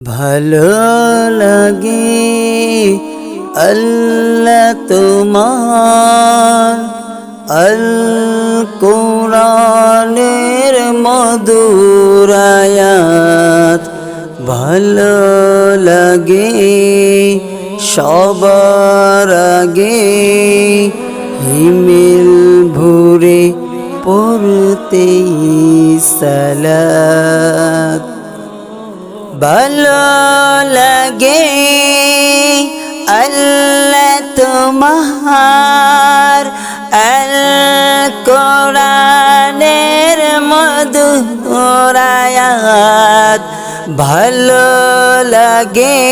ভালো লাগে আল্লাহ তোমার আল কোরআনের মধুর আয়াত ভালো লাগে সবার আগে হিমেল ভরে পড়তে সালাত ভালো লাগে আল্লাহ তোমার আল কোরআনের মধুর আয়াত ভালো লাগে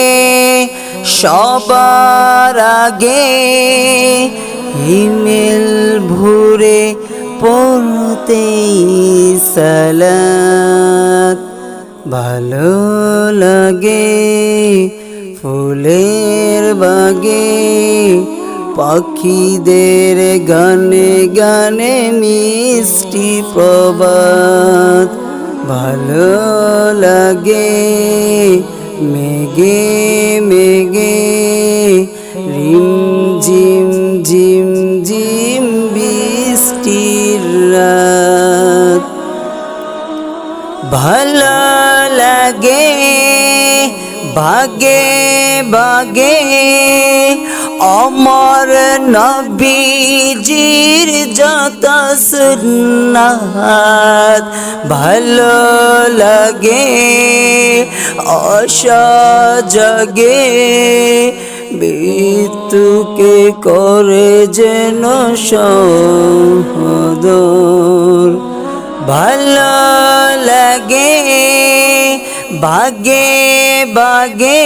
সবার আগে হিমেল ভরে পড়তে সালাত ভালো লাগে ফুলের বাগে পাখিদের গানে গানে মিষ্টি প্রবাদ ভালো লাগে মেঘে মেঘে রিম ঝিম ঝিম ঝিম বৃষ্টির রাত ভালো লাগে বাগে বাগে অমর নবীজির যত সুন্নাত ভালো লাগে অসজগে মৃত্যুকে করে যেন সহোদর ভালো লাগে বাগে বাগে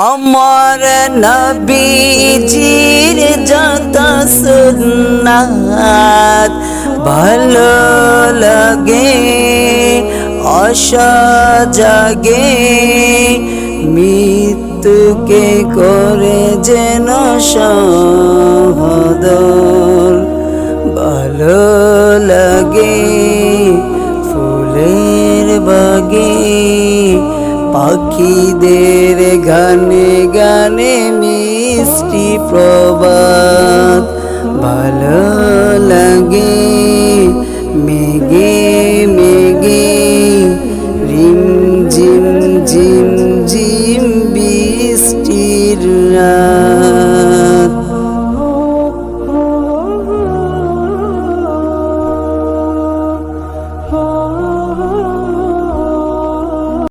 অমর নবীজির যত সুন্নাত ভালো লাগে অসজগে মৃত্যুকে করে যেন সহোদর ভালো লাগে ফুলের বাগে পাখিদের গানে গানে মিষ্টি প্রবাদ ভালো লাগে মেঘে